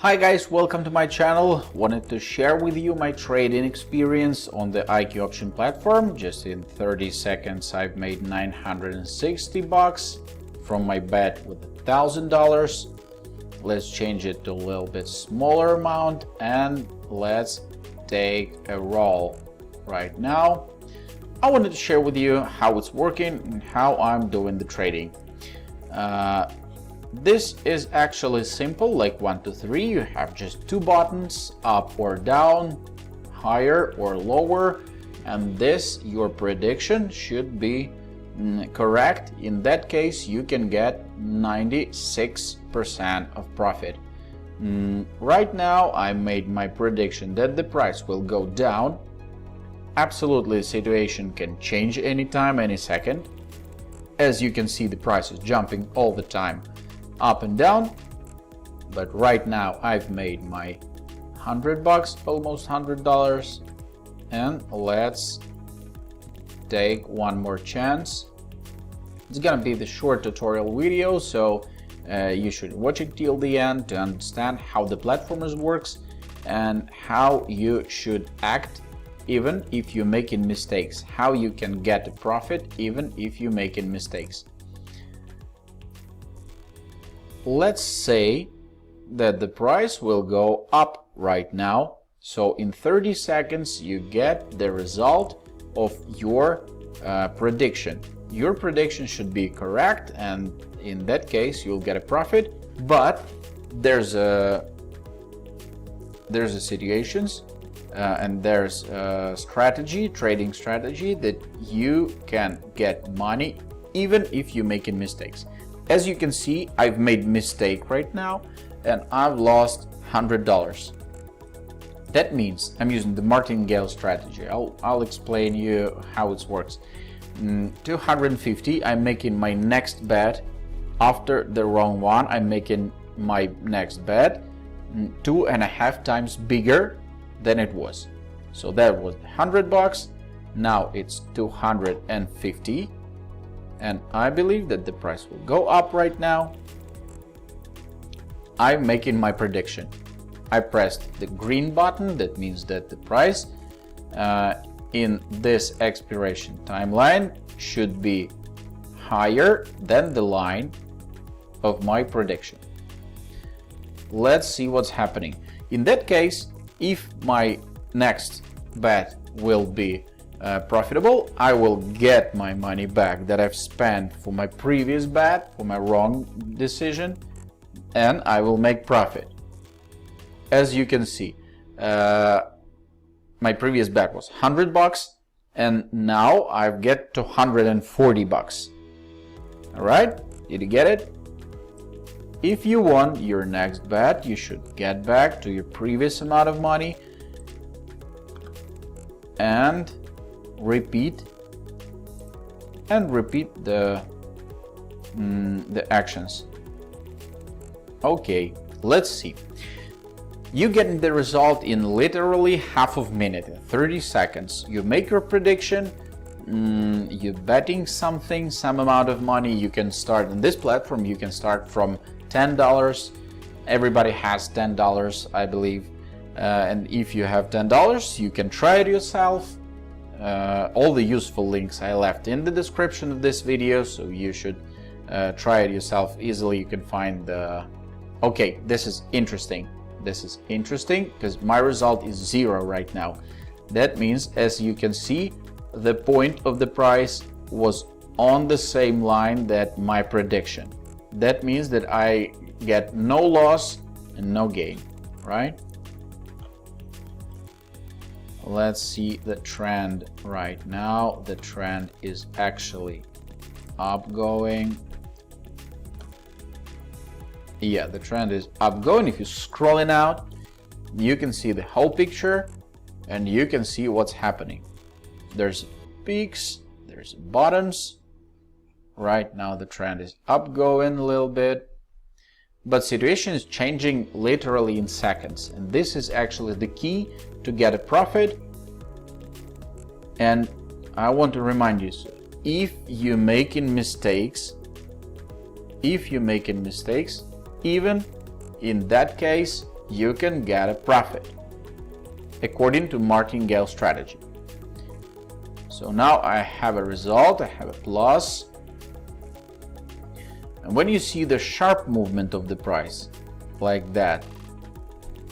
Hi guys, welcome to my channel. Wanted to share with you my trading experience on the IQ option platform. Just in 30 seconds I've made $960 from my bet with $1,000. Let's change it to a little bit smaller amount and let's take a roll. Right now I wanted to share with you how it's working and how I'm doing the trading. This is actually simple, like 1, 2, 3. You have just two buttons, up or down, higher or lower, and this, your prediction should be correct. In that case, you can get 96% of profit. Right now, I made my prediction that the price will go down. Absolutely, the situation can change anytime, any second. As you can see, the price is jumping all the time, up and down, but right now I've made my $100, almost $100, and let's take one more chance. It's gonna be the short tutorial video, so you should watch it till the end to understand how the platform works and how you should act even if you're making mistakes, how you can get a profit even if you're making mistakes. Let's say that the price will go up right now. So in 30 seconds you get the result of your prediction. Your prediction should be correct, and in that case you'll get a profit. But there's situations and there's a strategy, trading strategy, that you can get money even if you're making mistakes. As you can see, I've made mistake right now and I've lost $100. That means I'm using the martingale strategy. I'll explain you how it works. 250, I'm making my next bet. After the wrong one, I'm making my next bet 2.5 times bigger than it was. So that was $100. Now it's 250. And I believe that the price will go up right now. I'm making my prediction. I pressed the green button. That means that the price in this expiration timeline should be higher than the line of my prediction. Let's see what's happening. In that case, if my next bet will be profitable, I will get my money back that I've spent for my previous bet, for my wrong decision, and I will make profit. As you can see, my previous bet was $100 and now I get to $140. All right, did you get it? If you won your next bet, you should get back to your previous amount of money and repeat the actions. Okay, let's see. You get the result in literally half of a minute, in 30 seconds. You make your prediction, you're betting something, some amount of money. You can start on this platform, you can start from $10. Everybody has $10, I believe. And if you have $10, you can try it yourself. All the useful links I left in the description of this video, so you should try it yourself easily. You can find the... Okay, this is interesting. This is interesting because my result is 0 right now. That means, as you can see, the point of the price was on the same line that my prediction. That means that I get no loss and no gain, right? Let's see the trend right now. The trend is actually upgoing. Yeah, the trend is upgoing. If you're scrolling out, you can see the whole picture and you can see what's happening. There's peaks, there's bottoms. Right now the trend is upgoing a little bit, but situation is changing literally in seconds, and this is actually the key to get a profit. And I want to remind you, if you're making mistakes, even in that case, you can get a profit according to martingale strategy. So now I have a result, I have a plus. And when you see the sharp movement of the price like that,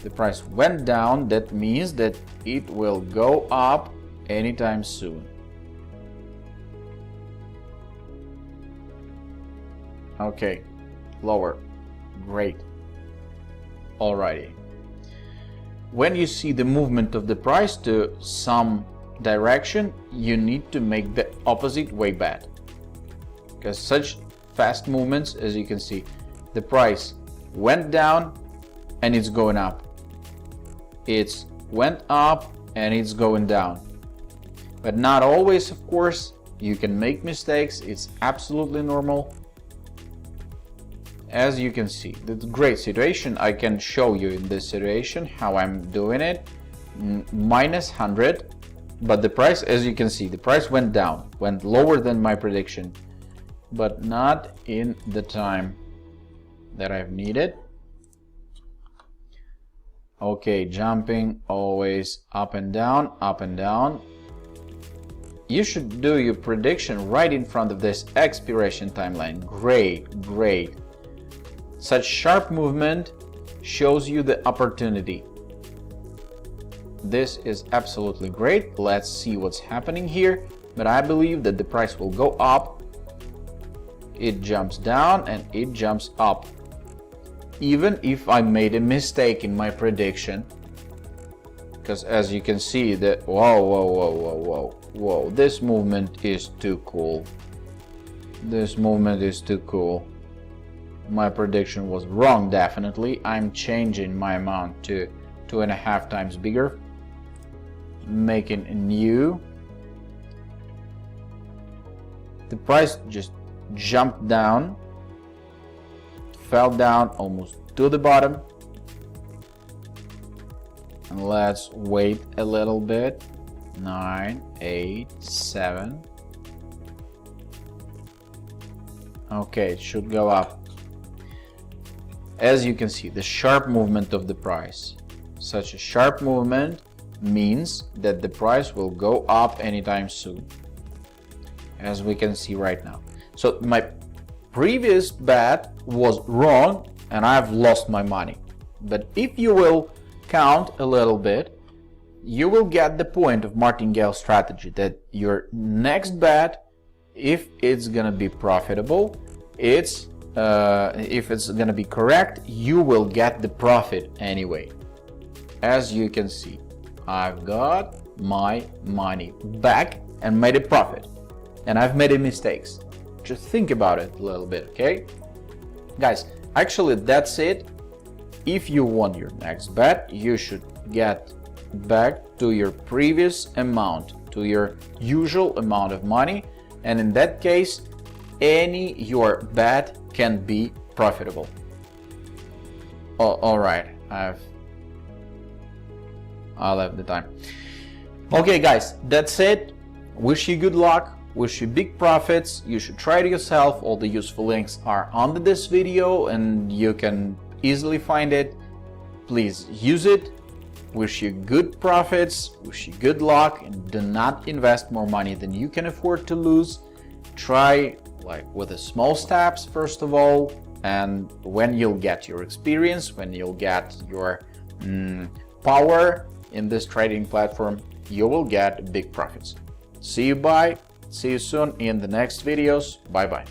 the price went down, that means that it will go up anytime soon. Okay, lower, great. Alrighty. When you see the movement of the price to some direction, you need to make the opposite way bet, because such fast movements, as you can see, the price went down and it's going up, it's went up and it's going down, but not always, of course. You can make mistakes, it's absolutely normal. As you can see, that's a great situation. I can show you in this situation how I'm doing it. Minus 100, but the price, as you can see, the price went down, went lower than my prediction, but not in the time that I've needed. Okay, jumping always up and down, up and down. You should do your prediction right in front of this expiration timeline. Great, great. Such sharp movement shows you the opportunity. This is absolutely great. Let's see what's happening here. But I believe that the price will go up. It jumps down and it jumps up. Even if I made a mistake in my prediction. Because as you can see, that whoa, this movement is too cool. This movement is too cool. My prediction was wrong, definitely. I'm changing my amount to 2.5 times bigger, making a new. The price just jumped down, fell down almost to the bottom. And let's wait a little bit. 9, 8, 7. Okay, it should go up. As you can see, the sharp movement of the price. Such a sharp movement means that the price will go up anytime soon, as we can see right now. So my previous bet was wrong and I've lost my money. But if you will count a little bit, you will get the point of martingale strategy, that your next bet, if it's gonna be profitable, if it's gonna be correct, you will get the profit anyway. As you can see, I've got my money back and made a profit, and I've made mistakes. Just think about it a little bit, okay? Guys, actually that's it. If you want your next bet, you should get back to your previous amount, to your usual amount of money, and in that case, your bet can be profitable. All right, I'll have the time. Okay guys, that's it. Wish you good luck, wish you big profits. You should try it yourself. All the useful links are under this video and you can easily find it. Please use it. Wish you good profits, wish you good luck, and do not invest more money than you can afford to lose. Try with the small steps first of all, and when you'll get your experience, when you'll get your power in this trading platform, you will get big profits. See you soon in the next videos. Bye bye.